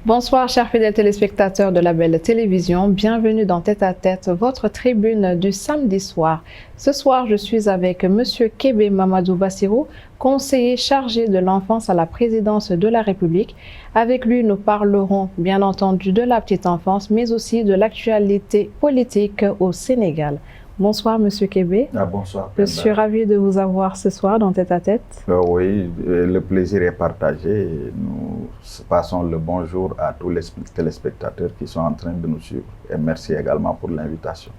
Bonsoir, chers fidèles téléspectateurs de la Belle Télévision. Bienvenue dans Tête à Tête, votre tribune du samedi soir. Ce soir, je suis avec Monsieur Kébé Mamadou Bassirou, conseiller chargé de l'enfance à la présidence de la République. Avec lui, nous parlerons bien entendu de la petite enfance, mais aussi de l'actualité politique au Sénégal. Bonsoir, Monsieur Kébé. Bonsoir. Je suis ravie de vous avoir ce soir dans Tête à Tête. Oui, le plaisir est partagé. Nous passons le bonjour à tous les téléspectateurs qui sont en train de nous suivre. Et merci également pour l'invitation.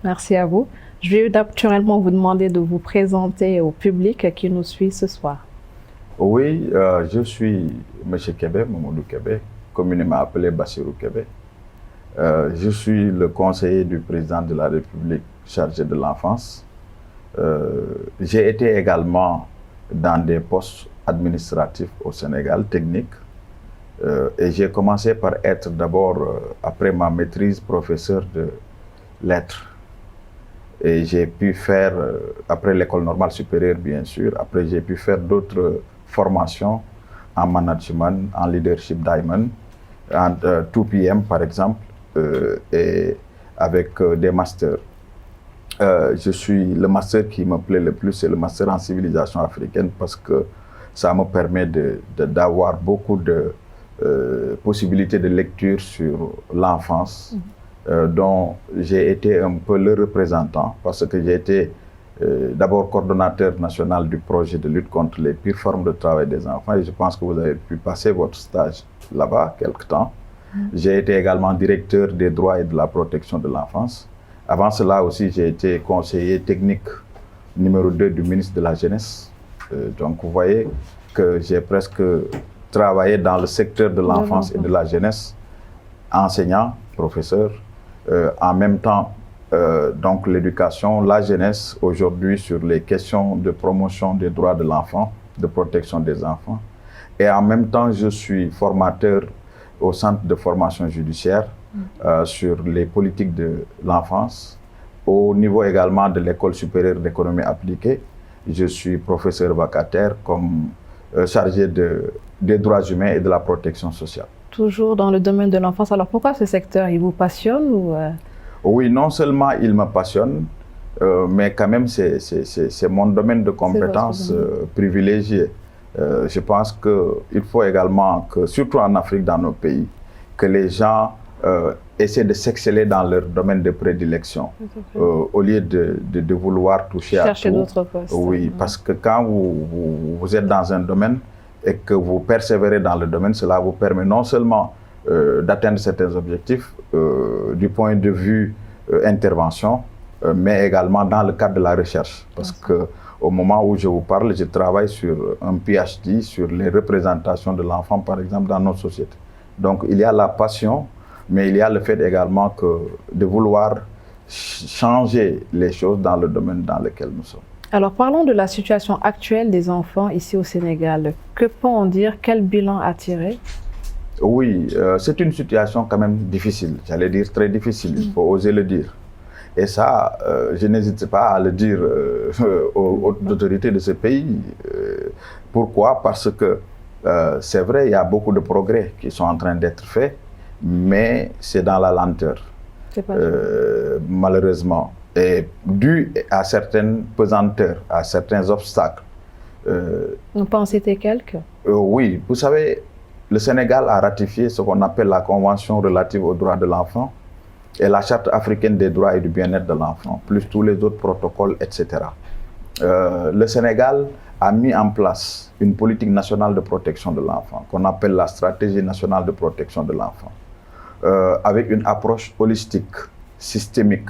Merci à vous. Je vais naturellement vous demander de vous présenter au public qui nous suit ce soir. Oui, je suis M. Kébé, Mamadou Kébé, communément appelé Bassirou Kébé. Je suis le conseiller du président de la République chargé de l'enfance. J'ai été également dans des postes administratifs au Sénégal, techniques. Et j'ai commencé par être d'abord, après ma maîtrise, professeur de lettres. Et j'ai pu faire, après l'école normale supérieure bien sûr, après j'ai pu faire d'autres formations en management, en leadership diamond, en 2PM par exemple, et avec des masters. Le master qui me plaît le plus, c'est le master en civilisation africaine parce que ça me permet d'avoir beaucoup de possibilités de lecture sur l'enfance, dont j'ai été un peu le représentant parce que j'ai été d'abord coordonnateur national du projet de lutte contre les pires formes de travail des enfants et je pense que vous avez pu passer votre stage là-bas quelque temps. J'ai été également directeur des droits et de la protection de l'enfance. Avant cela aussi, j'ai été conseiller technique numéro 2 du ministre de la Jeunesse. Donc vous voyez que j'ai presque travaillé dans le secteur de l'enfance et de la jeunesse, enseignant, professeur, en même temps donc l'éducation, la jeunesse aujourd'hui sur les questions de promotion des droits de l'enfant, de protection des enfants. Et en même temps, je suis formateur au centre de formation judiciaire sur les politiques de l'enfance. Au niveau également de l'école supérieure d'économie appliquée, je suis professeur vacataire comme chargé des droits humains et de la protection sociale. Toujours dans le domaine de l'enfance. Alors pourquoi ce secteur, il vous passionne ou Oui, non seulement il me passionne, mais quand même c'est mon domaine de compétences privilégié. Je pense qu'il faut également que, surtout en Afrique, dans nos pays, que les gens essaient de s'exceller dans leur domaine de prédilection, au lieu de vouloir toucher à tout. Chercher d'autres postes. Oui, parce que quand vous êtes dans un domaine et que vous persévérez dans le domaine, cela vous permet non seulement d'atteindre certains objectifs du point de vue intervention, mais également dans le cadre de la recherche. Parce que au moment où je vous parle, je travaille sur un PhD sur les représentations de l'enfant, par exemple, dans notre société. Donc, il y a la passion, mais il y a le fait également de vouloir changer les choses dans le domaine dans lequel nous sommes. Alors, parlons de la situation actuelle des enfants ici au Sénégal. Que peut-on dire? Quel bilan à tirer? Oui, c'est une situation quand même difficile, j'allais dire très difficile, il faut oser le dire. Et ça, je n'hésite pas à le dire aux autorités de ce pays. Pourquoi? Parce que c'est vrai, il y a beaucoup de progrès qui sont en train d'être faits, mais c'est dans la lenteur, malheureusement. Et dû à certaines pesanteurs, à certains obstacles. On peut en citer quelques? Oui, vous savez, le Sénégal a ratifié ce qu'on appelle la Convention relative aux droits de l'enfant et la Charte africaine des droits et du bien-être de l'enfant, plus tous les autres protocoles, etc. Le Sénégal a mis en place une politique nationale de protection de l'enfant, qu'on appelle la Stratégie nationale de protection de l'enfant, avec une approche holistique, systémique,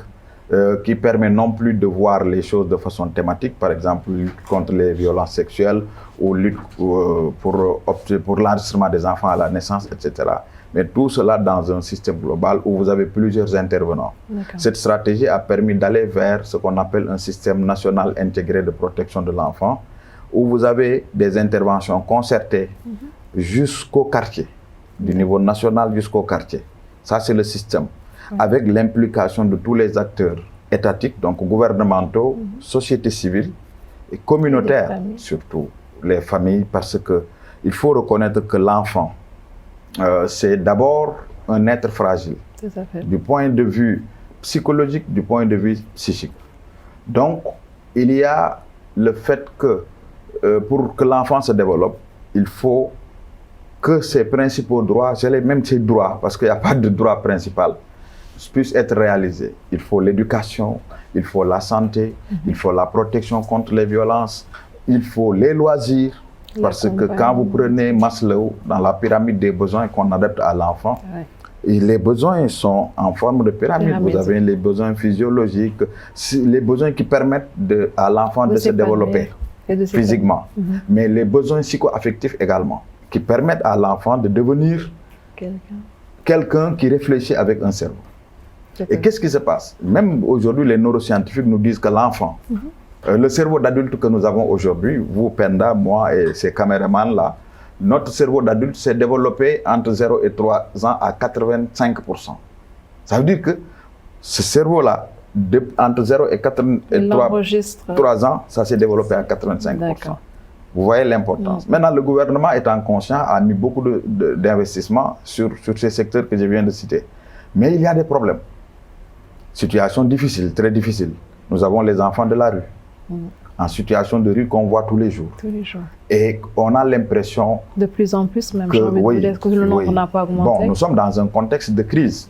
qui permet non plus de voir les choses de façon thématique, par exemple lutte contre les violences sexuelles ou lutte pour l'enregistrement des enfants à la naissance, etc. Mais tout cela dans un système global où vous avez plusieurs intervenants. Cette stratégie a permis d'aller vers ce qu'on appelle un système national intégré de protection de l'enfant, où vous avez des interventions concertées jusqu'au quartier, du niveau national jusqu'au quartier. Ça, c'est le système. Avec l'implication de tous les acteurs étatiques, donc gouvernementaux, sociétés civiles et communautaires, surtout les familles, parce qu'il faut reconnaître que l'enfant c'est d'abord un être fragile. Tout à fait. Du point de vue psychologique, du point de vue psychique. Donc, il y a le fait que pour que l'enfant se développe, il faut que ses principaux droits, même ses droits, parce qu'il n'y a pas de droit principal, puissent être réalisés. Il faut l'éducation, il faut la santé, il faut la protection contre les violences, il faut les loisirs, parce que quand vous prenez Maslow dans la pyramide des besoins qu'on adapte à l'enfant, et les besoins sont en forme de pyramide. Vous avez les besoins physiologiques, les besoins qui permettent à l'enfant de se développer physiquement, mais les besoins psycho-affectifs également, qui permettent à l'enfant de devenir quelqu'un qui réfléchit avec un cerveau. Et qu'est-ce qui se passe? Même aujourd'hui, les neuroscientifiques nous disent que l'enfant, le cerveau d'adulte que nous avons aujourd'hui, vous, Penda, moi et ces caméramans-là, notre cerveau d'adulte s'est développé entre 0 et 3 ans à 85%. Ça veut dire que ce cerveau-là, entre 0 et 3 ans, ça s'est développé à 85%. Vous voyez l'importance. Maintenant, le gouvernement étant conscient a mis beaucoup d'investissements sur ces secteurs que je viens de citer. Mais il y a des problèmes. Situation difficile, très difficile. Nous avons les enfants de la rue, en situation de rue qu'on voit tous les jours. Et on a l'impression... De plus en plus même, que le nombre n'a pas augmenté. Bon, nous sommes dans un contexte de crise.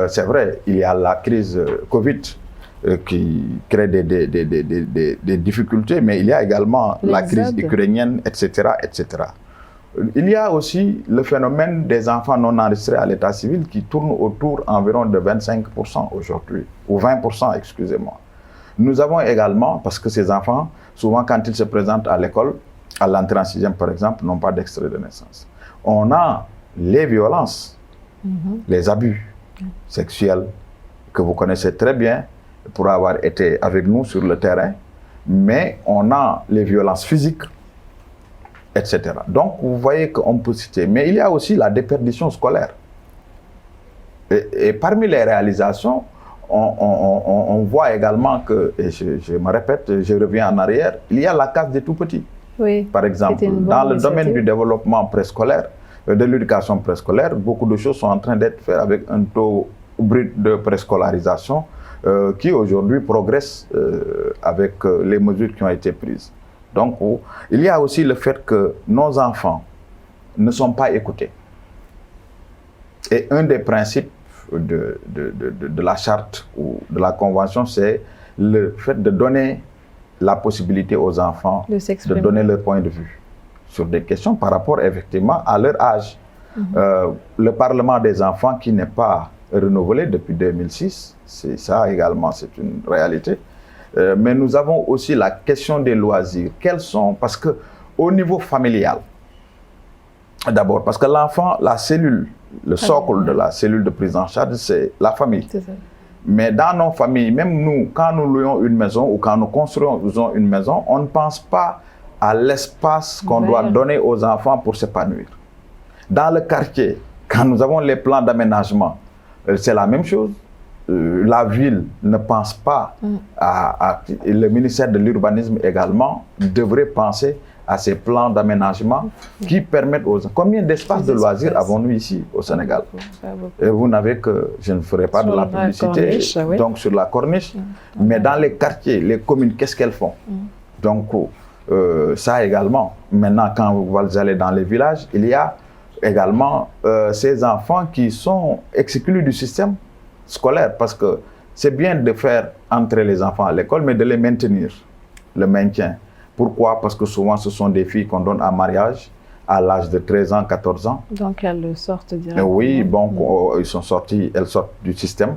C'est vrai, il y a la crise Covid qui crée des difficultés, mais il y a également la crise ukrainienne, etc., etc. Il y a aussi le phénomène des enfants non enregistrés à l'état civil qui tourne autour environ de 25% aujourd'hui, ou 20%, excusez-moi. Nous avons également, parce que ces enfants, souvent quand ils se présentent à l'école, à l'entrée en 6e par exemple, n'ont pas d'extrait de naissance. On a les violences, les abus sexuels, que vous connaissez très bien pour avoir été avec nous sur le terrain, mais on a les violences physiques, etc. Donc, vous voyez qu'on peut citer. Mais il y a aussi la déperdition scolaire. Et parmi les réalisations, on voit également que, et je me répète, je reviens en arrière, il y a la case des tout-petits. Oui, par exemple, dans le domaine du développement préscolaire, de l'éducation préscolaire, beaucoup de choses sont en train d'être faites avec un taux brut de préscolarisation qui aujourd'hui progresse avec les mesures qui ont été prises. Donc, il y a aussi le fait que nos enfants ne sont pas écoutés. Et un des principes de la charte ou de la convention, c'est le fait de donner la possibilité aux enfants de donner leur point de vue sur des questions par rapport effectivement à leur âge. Le Parlement des enfants qui n'est pas renouvelé depuis 2006, c'est ça également, c'est une réalité. Mais nous avons aussi la question des loisirs. Quels sont, parce que au niveau familial, d'abord, parce que l'enfant, la cellule, le socle de la cellule de prise en charge, c'est la famille. Mais dans nos familles, même nous, quand nous louons une maison ou quand nous construisons une maison, on ne pense pas à l'espace qu'on doit donner aux enfants pour s'épanouir. Dans le quartier, quand nous avons les plans d'aménagement, c'est la même chose. La ville ne pense pas le ministère de l'urbanisme également devrait penser à ces plans d'aménagement qui permettent aux... Combien d'espaces de loisirs avons-nous ici au Sénégal? Et vous n'avez que, je ne ferai pas de la publicité, donc sur la corniche, mais dans les quartiers, les communes, qu'est-ce qu'elles font? Donc ça également. Maintenant, quand vous allez dans les villages, il y a également ces enfants qui sont exclus du système scolaire, parce que c'est bien de faire entrer les enfants à l'école, mais de les maintenir, le maintien. Pourquoi? Parce que souvent, ce sont des filles qu'on donne en mariage à l'âge de 13 ans, 14 ans. Donc, elles sortent directement. Oui, bon, elles sortent du système.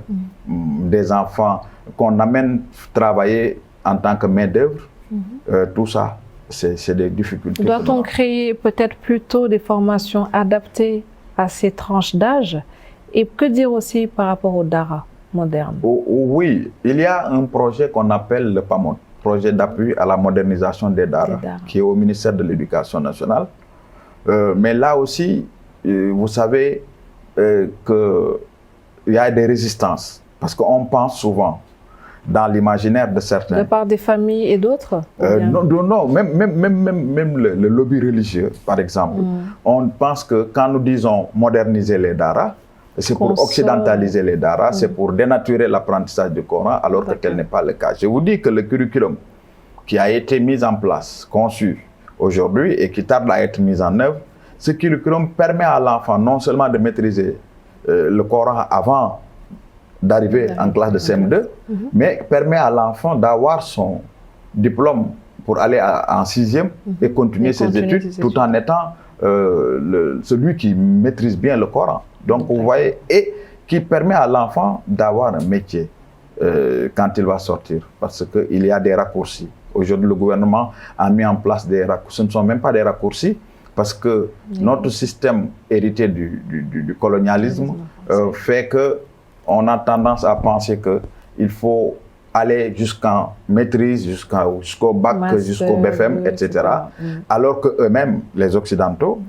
Des enfants qu'on amène travailler en tant que main-d'œuvre, tout ça, c'est des difficultés. Doit-on créer peut-être plutôt des formations adaptées à ces tranches d'âge? Et que dire aussi par rapport au Dara moderne? Oui, il y a un projet qu'on appelle le PAMOD, projet d'appui à la modernisation des Dara, qui est au ministère de l'Éducation nationale. Mais là aussi, vous savez qu'il y a des résistances, parce qu'on pense souvent dans l'imaginaire de certains. De part des familles et d'autres Non, même le lobby religieux, par exemple. On pense que quand nous disons moderniser les daras, c'est pour occidentaliser les daras, c'est pour dénaturer l'apprentissage du Coran, alors que tel n'est pas le cas. Je vous dis que le curriculum qui a été mis en place, conçu aujourd'hui et qui tarde à être mis en œuvre, ce curriculum permet à l'enfant non seulement de maîtriser le Coran avant d'arriver en classe de CM2, mais permet à l'enfant d'avoir son diplôme pour aller en 6e et continuer ses études tout en étant celui qui maîtrise bien le Coran. Donc vous voyez, et qui permet à l'enfant d'avoir un métier quand il va sortir, parce qu'il y a des raccourcis. Aujourd'hui, le gouvernement a mis en place des raccourcis. Ce ne sont même pas des raccourcis, parce que notre système hérité du colonialisme fait qu'on a tendance à penser qu'il faut aller jusqu'en maîtrise, jusqu'au bac, jusqu'au BFM, etc. Alors qu'eux-mêmes, les Occidentaux,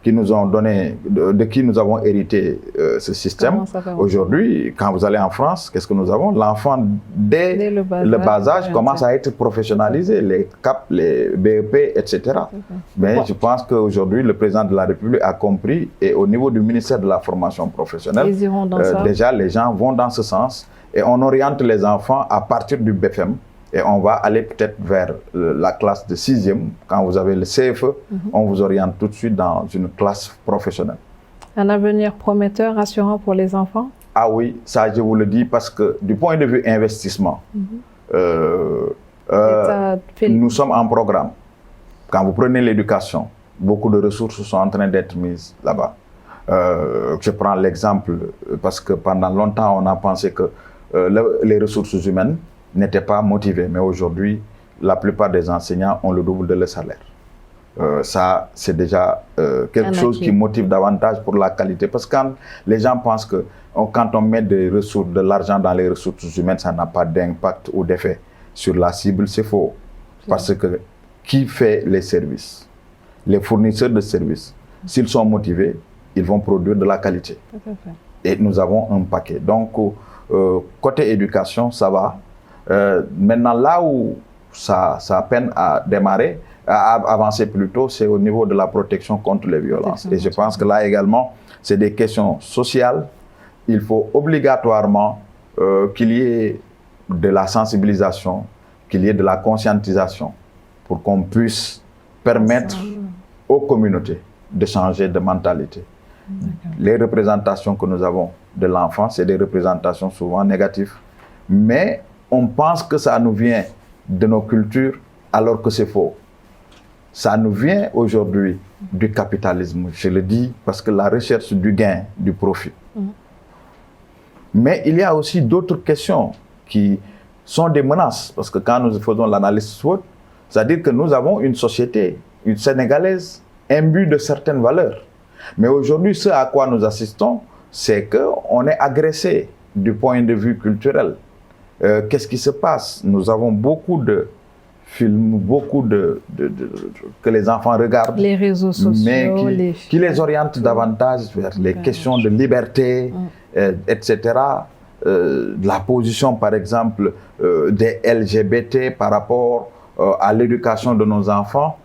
qui nous ont donné, de qui nous avons hérité ce système, aujourd'hui, quand vous allez en France, qu'est-ce que nous avons? L'enfant, dès le bas âge, commence à être professionnalisé, les CAP, les BEP, etc. Mais je pense qu'aujourd'hui, le président de la République a compris, et au niveau du ministère de la formation professionnelle, déjà, les gens vont dans ce sens, et on oriente les enfants à partir du BFM, et on va aller peut-être vers la classe de 6e. Quand vous avez le CFE, on vous oriente tout de suite dans une classe professionnelle. Un avenir prometteur, rassurant pour les enfants? Ah oui, ça je vous le dis parce que du point de vue investissement, nous sommes en programme. Quand vous prenez l'éducation, beaucoup de ressources sont en train d'être mises là-bas. Je prends l'exemple parce que pendant longtemps, on a pensé que les ressources humaines n'étaient pas motivés. Mais aujourd'hui, la plupart des enseignants ont le double de leur salaire. Ça, c'est déjà quelque chose qui motive davantage pour la qualité. Parce que quand les gens pensent que quand on met de l'argent dans les ressources humaines, ça n'a pas d'impact ou d'effet sur la cible, c'est faux. Parce que qui fait les services? Les fournisseurs de services, s'ils sont motivés, ils vont produire de la qualité. Et nous avons un paquet. Donc, côté éducation, ça va. Maintenant, là où ça peine à démarrer, à avancer plutôt, c'est au niveau de la protection contre les violences. Et je pense que là également, c'est des questions sociales. Il faut obligatoirement qu'il y ait de la sensibilisation, qu'il y ait de la conscientisation pour qu'on puisse permettre aux communautés de changer de mentalité. Les représentations que nous avons de l'enfant, c'est des représentations souvent négatives. Mais on pense que ça nous vient de nos cultures, alors que c'est faux. Ça nous vient aujourd'hui du capitalisme, je le dis, parce que la recherche du gain, du profit. Mais il y a aussi d'autres questions qui sont des menaces, parce que quand nous faisons l'analyse SWOT, c'est-à-dire que nous avons une société, une sénégalaise, imbue de certaines valeurs. Mais aujourd'hui, ce à quoi nous assistons, c'est qu'on est agressé du point de vue culturel. Qu'est-ce qui se passe? Nous avons beaucoup de films, que les enfants regardent, les réseaux sociaux, mais qui les orientent davantage vers les questions de liberté, etc. La position, par exemple, des LGBT par rapport à l'éducation de nos enfants.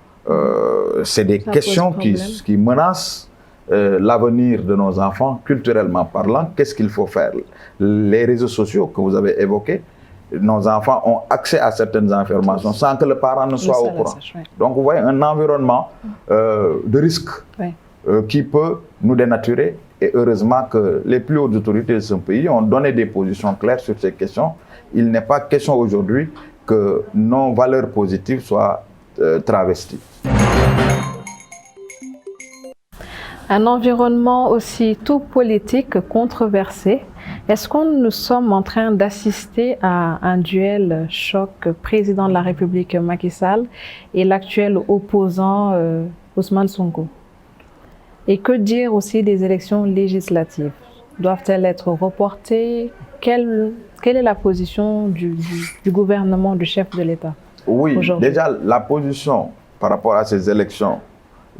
C'est des questions qui menacent l'avenir de nos enfants, culturellement parlant. Qu'est-ce qu'il faut faire? Les réseaux sociaux que vous avez évoqués, nos enfants ont accès à certaines informations sans que le parent ne soit au courant. Donc vous voyez un environnement de risque qui peut nous dénaturer. Et heureusement que les plus hautes autorités de ce pays ont donné des positions claires sur ces questions. Il n'est pas question aujourd'hui que nos valeurs positives soient travesties. Un environnement aussi tout politique, controversé. Est-ce que nous sommes en train d'assister à un duel choc président de la République Macky Sall et l'actuel opposant Ousmane Sonko? Et que dire aussi des élections législatives? Doivent-elles être reportées? Quelle est la position du gouvernement, du chef de l'État? Oui, déjà la position par rapport à ces élections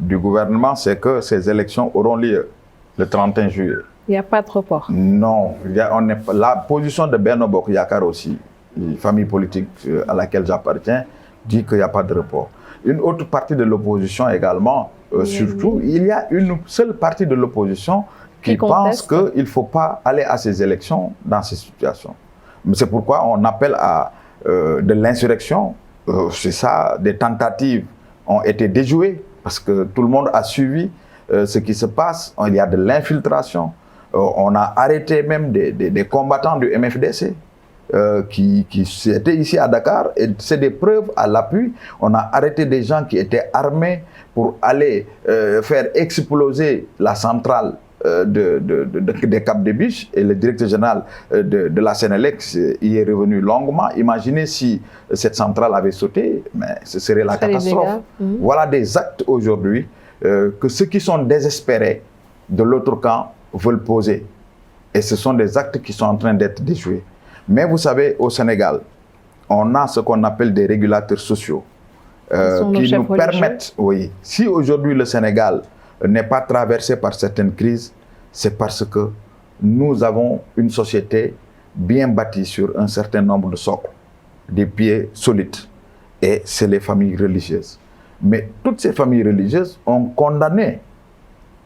du gouvernement, c'est que ces élections auront lieu le 31 juillet. Il n'y a pas de report? Non. La position de Benno Bokk Yakaar aussi famille politique à laquelle j'appartiens, dit qu'il n'y a pas de report. Une autre partie de l'opposition également, surtout, il y a une seule partie de l'opposition qui pense qu'il ne faut pas aller à ces élections dans ces situations. C'est pourquoi on appelle à de l'insurrection. C'est ça, des tentatives ont été déjouées parce que tout le monde a suivi ce qui se passe. Il y a de l'infiltration. On a arrêté même des combattants du MFDC qui étaient ici à Dakar. Et c'est des preuves à l'appui. On a arrêté des gens qui étaient armés pour aller faire exploser la centrale des Cap des Biches, et le directeur général de la Sénélec y est revenu longuement. Imaginez si cette centrale avait sauté, mais ce serait la catastrophe. Voilà des actes aujourd'hui que ceux qui sont désespérés de l'autre camp veulent poser. Et ce sont des actes qui sont en train d'être déjoués. Mais vous savez, au Sénégal, on a ce qu'on appelle des régulateurs sociaux qui nous permettent, oui, si aujourd'hui le Sénégal n'est pas traversé par certaines crises, c'est parce que nous avons une société bien bâtie sur un certain nombre de socles, des pieds solides, et c'est les familles religieuses. Mais toutes ces familles religieuses ont condamné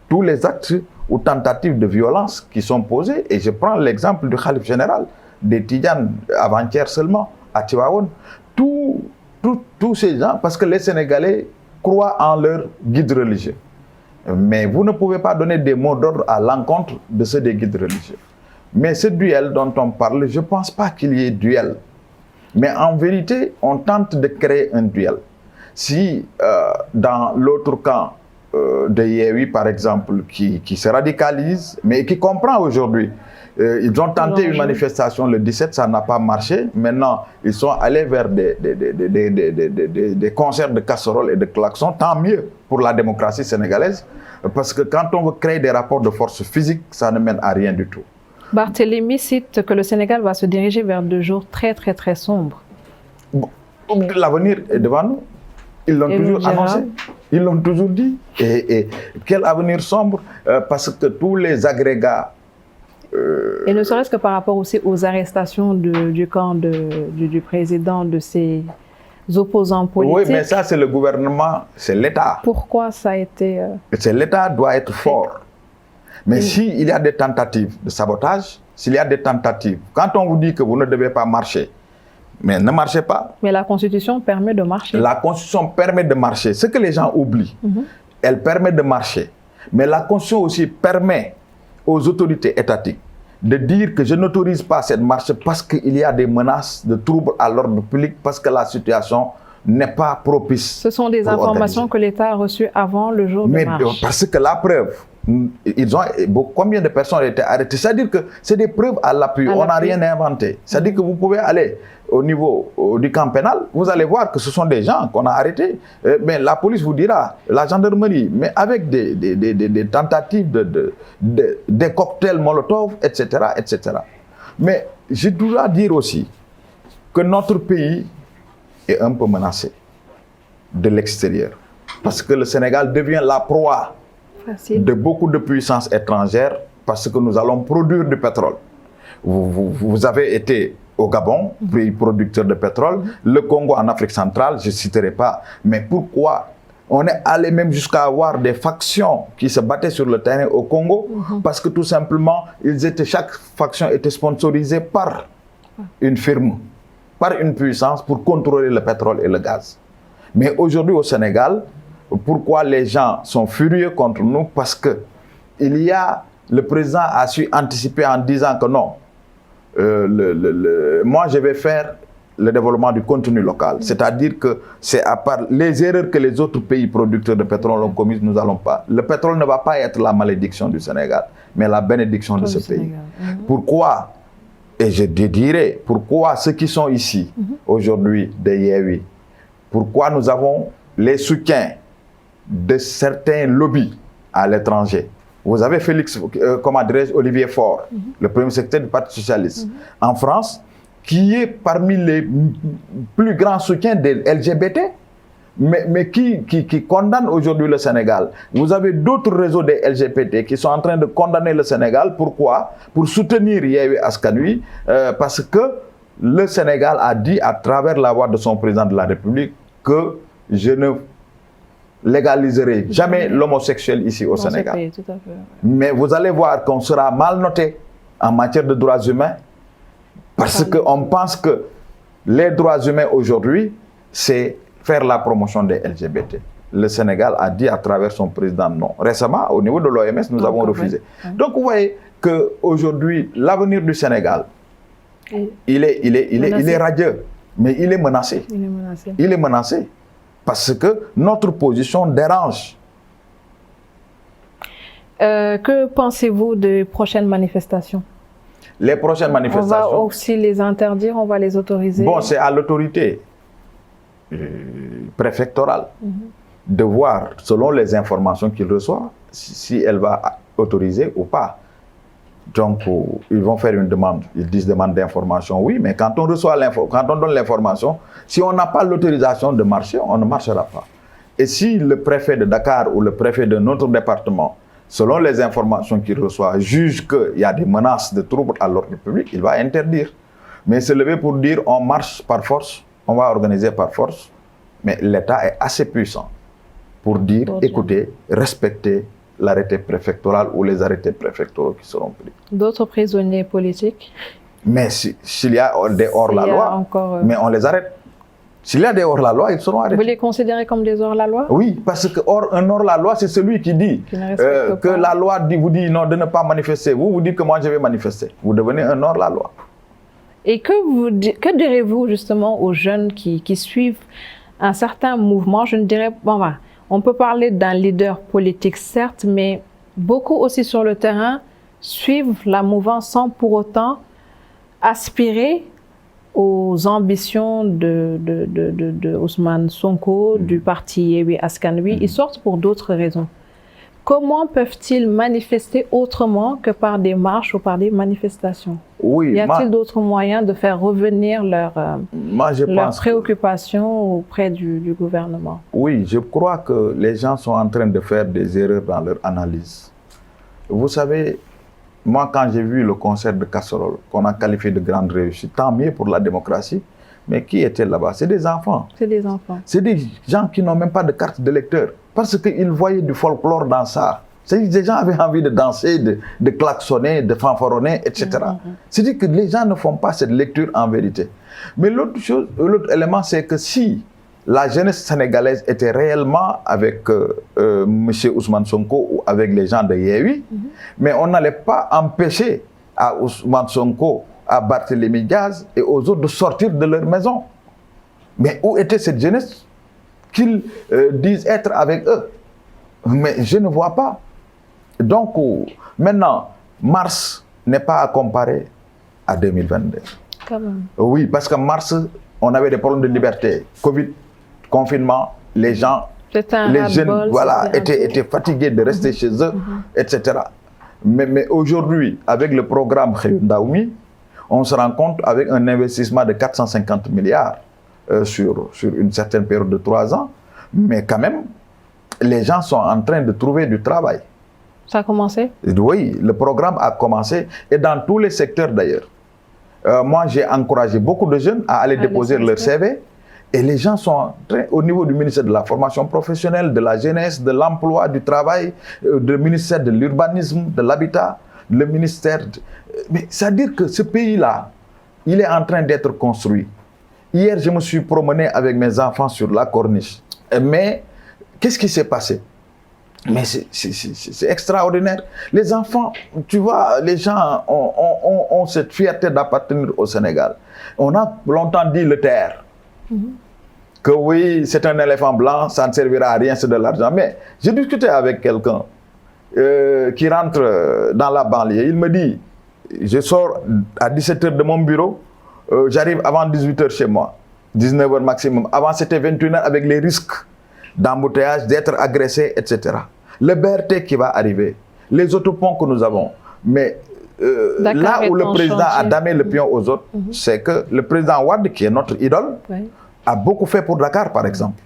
tous les actes ou tentatives de violence qui sont posés, et je prends l'exemple du khalife général des Tidjanes avant-hier seulement, à Tivaouane. Tous ces gens, parce que les Sénégalais croient en leur guide religieux. Mais vous ne pouvez pas donner des mots d'ordre à l'encontre de ceux des guides religieux. Mais ce duel dont on parle, je ne pense pas qu'il y ait duel. Mais en vérité, on tente de créer un duel. Si dans l'autre camp de Yewwi, par exemple, qui se radicalise, mais qui comprend aujourd'hui, ils ont tenté une manifestation le 17, ça n'a pas marché. Maintenant, ils sont allés vers des concerts de casseroles et de klaxons. Tant mieux pour la démocratie sénégalaise. Parce que quand on veut créer des rapports de force physique, ça ne mène à rien du tout. Barthélémy cite que le Sénégal va se diriger vers 2 jours très, très, très sombres. Bon, l'avenir est devant nous. Ils l'ont toujours annoncé. Ils l'ont toujours dit. Et quel avenir sombre? Parce que tous les agrégats... Et ne serait-ce que par rapport aussi aux arrestations du camp du président, de ses opposants politiques. Oui, mais ça, c'est le gouvernement, c'est l'État. Pourquoi ça a été... L'État doit être fort. Mais s'il y a des tentatives de sabotage, s'il y a des tentatives, quand on vous dit que vous ne devez pas marcher, mais ne marchez pas. Mais la Constitution permet de marcher. La Constitution permet de marcher. Ce que les gens oublient, elle permet de marcher. Mais la Constitution aussi permet aux autorités étatiques de dire que je n'autorise pas cette marche parce qu'il y a des menaces de troubles à l'ordre public, parce que la situation n'est pas propice. Ce sont des informations que l'État a reçues avant le jour de marche. Parce que la preuve, combien de personnes ont été arrêtées? C'est-à-dire que c'est des preuves à l'appui, on n'a rien inventé. C'est-à-dire que vous pouvez aller au niveau du camp pénal, vous allez voir que ce sont des gens qu'on a arrêtés. Mais la police vous dira, la gendarmerie, mais avec des tentatives des cocktails Molotov, etc., etc. Mais je dois dire aussi que notre pays est un peu menacé de l'extérieur. Parce que le Sénégal devient la proie de beaucoup de puissances étrangères, parce que nous allons produire du pétrole. Vous avez été au Gabon, pays producteur de pétrole, le Congo en Afrique centrale, je ne citerai pas. Mais pourquoi on est allé même jusqu'à avoir des factions qui se battaient sur le terrain au Congo? Parce que tout simplement, chaque faction était sponsorisée par une firme, par une puissance pour contrôler le pétrole et le gaz. Mais aujourd'hui au Sénégal, pourquoi les gens sont furieux contre nous? Parce que le président a su anticiper en disant que non, moi je vais faire le développement du contenu local. C'est-à-dire que c'est à part les erreurs que les autres pays producteurs de pétrole ont commises, nous n'allons pas. Le pétrole ne va pas être la malédiction du Sénégal, mais la bénédiction de ce pays. Pourquoi? Et je dirais, pourquoi ceux qui sont ici aujourd'hui de Yewwi, pourquoi nous avons les soutiens de certains lobbies à l'étranger? Vous avez Olivier Faure, le premier secrétaire du Parti socialiste, en France, qui est parmi les plus grands soutiens des LGBT, mais qui condamne aujourd'hui le Sénégal. Vous avez d'autres réseaux des LGBT qui sont en train de condamner le Sénégal. Pourquoi? Pour soutenir Yewwi Askan Wi, parce que le Sénégal a dit à travers la voix de son président de la République que je ne légaliserai jamais l'homosexuel ici au Sénégal. Pays, tout à fait. Mais vous allez voir qu'on sera mal noté en matière de droits humains parce qu'on pense que les droits humains aujourd'hui, c'est faire la promotion des LGBT. Le Sénégal a dit à travers son président non. Récemment, au niveau de l'OMS, nous avons refusé. Oui. Donc vous voyez qu'aujourd'hui, l'avenir du Sénégal, il est radieux, mais il est menacé. Il est menacé. Il est menacé parce que notre position dérange. Que pensez-vous des prochaines manifestations? Les prochaines manifestations. On va aussi les interdire, on va les autoriser. Bon, c'est à l'autorité préfectorale de voir, selon les informations qu'il reçoit, si elle va autoriser ou pas. Donc, ils vont faire une demande. Ils disent demande d'information, oui, mais quand on reçoit quand on donne l'information, si on n'a pas l'autorisation de marcher, on ne marchera pas. Et si le préfet de Dakar ou le préfet de notre département, selon les informations qu'il reçoit, juge qu'il y a des menaces de troubles à l'ordre public, il va interdire. Mais se lever pour dire on marche par force, on va organiser par force, mais l'État est assez puissant pour dire, écoutez, respectez l'arrêté préfectoral ou les arrêtés préfectoraux qui seront pris. D'autres prisonniers politiques? Mais s'il y a des hors-la-loi, mais on les arrête. S'il y a des hors-la-loi, ils seront arrêtés. Vous les considérez comme des hors-la-loi? Oui, parce qu'un hors-la-loi, c'est celui qui dit que la loi vous dit non, de ne pas manifester. Vous dites que moi, je vais manifester. Vous devenez un hors-la-loi. Et que direz-vous justement aux jeunes qui suivent un certain mouvement? Je ne dirais pas... On peut parler d'un leader politique, certes, mais beaucoup aussi sur le terrain suivent la mouvance sans pour autant aspirer aux ambitions de Ousmane Sonko, du parti Yewwi Askan Wi. Ils sortent pour d'autres raisons. Comment peuvent-ils manifester autrement que par des marches ou par des manifestations? Oui, y a-t-il d'autres moyens de faire revenir leurs préoccupations auprès du gouvernement? Oui, je crois que les gens sont en train de faire des erreurs dans leur analyse. Vous savez, moi quand j'ai vu le concert de casserole qu'on a qualifié de grande réussite, tant mieux pour la démocratie, mais qui était là-bas? C'est des enfants. C'est des enfants. C'est des gens qui n'ont même pas de carte d'électeur. Parce qu'ils voyaient du folklore dans ça. Des gens avaient envie de danser, de klaxonner, de fanfaronner, etc. C'est-à-dire que les gens ne font pas cette lecture en vérité. Mais l'autre élément, c'est que si la jeunesse sénégalaise était réellement avec M. Ousmane Sonko ou avec les gens de Yewwi, mais on n'allait pas empêcher à Ousmane Sonko, à Barthélémy Diaz et aux autres de sortir de leur maison. Mais où était cette jeunesse qu'ils disent être avec eux? Mais je ne vois pas. Donc, maintenant, mars n'est pas à comparer à 2022. Quand même. Oui, parce qu'en mars, on avait des problèmes de liberté. Covid, confinement, les gens, les jeunes étaient fatigués de rester chez eux, etc. Mais aujourd'hui, avec le programme Ndaoumi, on se rend compte avec un investissement de 450 milliards sur une certaine période de 3 ans, mais quand même, les gens sont en train de trouver du travail. Ça a commencé? Oui, le programme a commencé, et dans tous les secteurs d'ailleurs. Moi, j'ai encouragé beaucoup de jeunes à aller déposer leur CV, et les gens sont au niveau du ministère de la formation professionnelle, de la jeunesse, de l'emploi, du travail, du ministère de l'urbanisme, de l'habitat, le ministère... Mais c'est-à-dire que ce pays-là, il est en train d'être construit. Hier, je me suis promené avec mes enfants sur la corniche. Mais qu'est-ce qui s'est passé? Mais c'est extraordinaire. Les enfants, tu vois, les gens ont cette fierté d'appartenir au Sénégal. On a longtemps dit le terre. Que oui, c'est un éléphant blanc, ça ne servira à rien, c'est de l'argent. Mais j'ai discuté avec quelqu'un qui rentre dans la banlieue. Il me dit, je sors à 17h de mon bureau, j'arrive avant 18h chez moi, 19h maximum. Avant, c'était 21h avec les risques d'embouteillage, d'être agressé, etc. Le BRT qui va arriver, les autoponts que nous avons. Mais là où le président a damé le pion aux autres, c'est que le président Wade, qui est notre idole, a beaucoup fait pour Dakar, par exemple.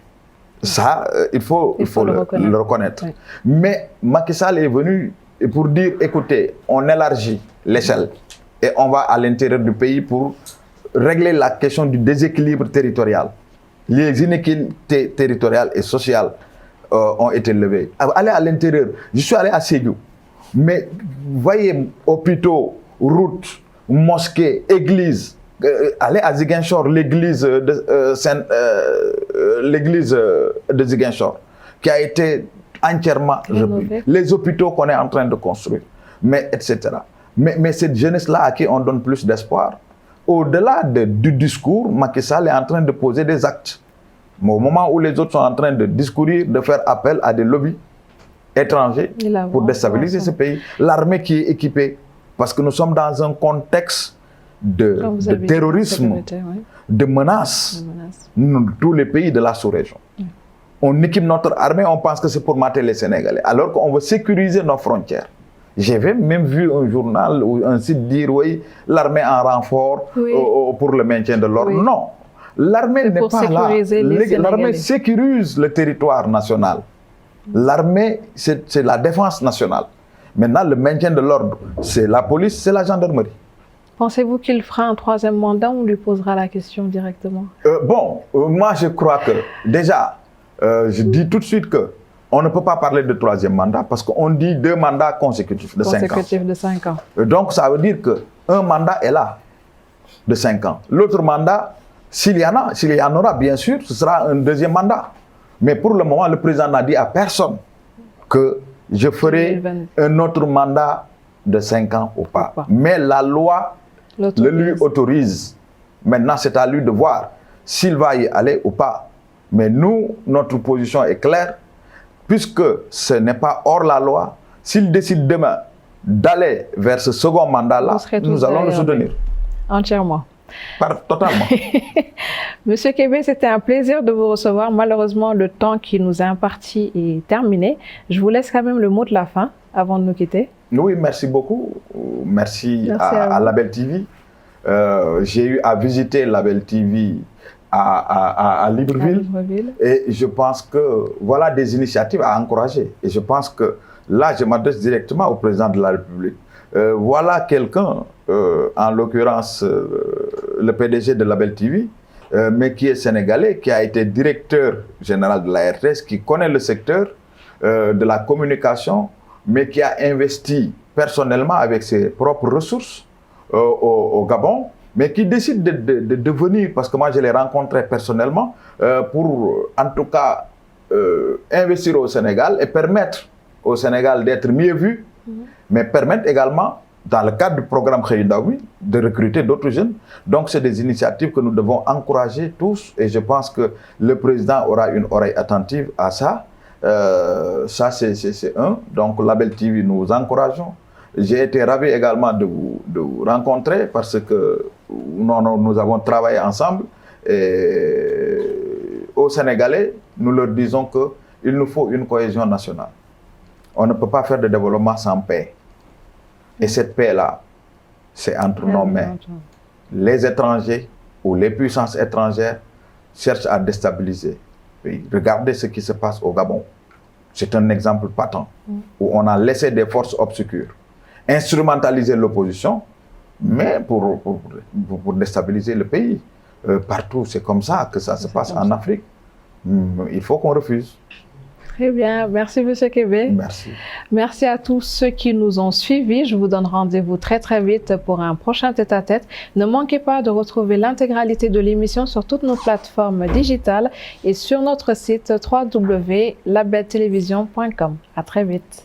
Ça, il faut le reconnaître. Mais Macky Sall est venu pour dire, écoutez, on élargit l'échelle et on va à l'intérieur du pays pour régler la question du déséquilibre territorial. Les inéquilités territoriales et sociales ont été levées. Aller à l'intérieur, je suis allé à Sédhiou, mais vous voyez, hôpitaux, routes, mosquées, églises, aller à Ziguinchor, l'église de Ziguinchor, qui a été entièrement repris. Les hôpitaux qu'on est en train de construire, mais etc. Mais cette jeunesse-là à qui on donne plus d'espoir, au-delà du discours, Macky Sall est en train de poser des actes. Mais au moment où les autres sont en train de discourir, de faire appel à des lobbies étrangers pour déstabiliser ce pays, l'armée qui est équipée, parce que nous sommes dans un contexte de terrorisme, de menaces, tous les pays de la sous-région. On équipe notre armée, on pense que c'est pour mater les Sénégalais, alors qu'on veut sécuriser nos frontières. J'avais même vu un journal ou un site dire, oui, l'armée en renfort pour le maintien de l'ordre. Oui. Non, l'armée n'est pas là. L'armée sécurise le territoire national. L'armée, c'est la défense nationale. Maintenant, le maintien de l'ordre, c'est la police, c'est la gendarmerie. Pensez-vous qu'il fera un troisième mandat ou on lui posera la question directement? Moi, je crois que, déjà, je dis tout de suite que on ne peut pas parler de troisième mandat parce qu'on dit 2 mandats consécutifs de 5 ans. Donc, ça veut dire qu'un mandat est là de 5 ans. L'autre mandat, s'il y en aura, bien sûr, ce sera un deuxième mandat. Mais pour le moment, le président n'a dit à personne que je ferai un autre mandat de 5 ans ou pas. Mais la loi le lui autorise. Maintenant, c'est à lui de voir s'il va y aller ou pas. Mais nous, notre position est claire. Puisque ce n'est pas hors la loi, s'il décide demain d'aller vers ce second mandat-là, nous allons le soutenir. Entièrement. Totalement. Monsieur Kébé, c'était un plaisir de vous recevoir. Malheureusement, le temps qui nous est imparti est terminé. Je vous laisse quand même le mot de la fin avant de nous quitter. Oui, merci beaucoup. Merci à Label TV. J'ai eu à visiter Label TV à Libreville. Et je pense que voilà des initiatives à encourager. Et je pense que là, je m'adresse directement au président de la République. Voilà quelqu'un, en l'occurrence le PDG de Label TV, mais qui est sénégalais, qui a été directeur général de la RTS, qui connaît le secteur de la communication, mais qui a investi personnellement avec ses propres ressources au Gabon, mais qui décide de venir, parce que moi je l'ai rencontré personnellement, pour en tout cas investir au Sénégal et permettre au Sénégal d'être mieux vu, mais permettre également, dans le cadre du programme Xëyu Ndaw mi, de recruter d'autres jeunes. Donc c'est des initiatives que nous devons encourager tous, et je pense que le président aura une oreille attentive à ça. Ça c'est un. Donc Label TV, nous vous encourageons. J'ai été ravi également de vous rencontrer parce que nous avons travaillé ensemble. Et aux Sénégalais, nous leur disons qu'il nous faut une cohésion nationale. On ne peut pas faire de développement sans paix. Et cette paix-là, c'est entre nos mains. Les étrangers ou les puissances étrangères cherchent à déstabiliser. Oui, regardez ce qui se passe au Gabon. C'est un exemple patent où on a laissé des forces obscures instrumentaliser l'opposition, mais pour déstabiliser le pays. Partout, c'est comme ça que ça se passe en Afrique. Il faut qu'on refuse. Très bien, merci Monsieur Kébé. Merci. Merci à tous ceux qui nous ont suivis. Je vous donne rendez-vous très vite pour un prochain tête-à-tête. Ne manquez pas de retrouver l'intégralité de l'émission sur toutes nos plateformes digitales et sur notre site www.labeltelevision.com. À très vite.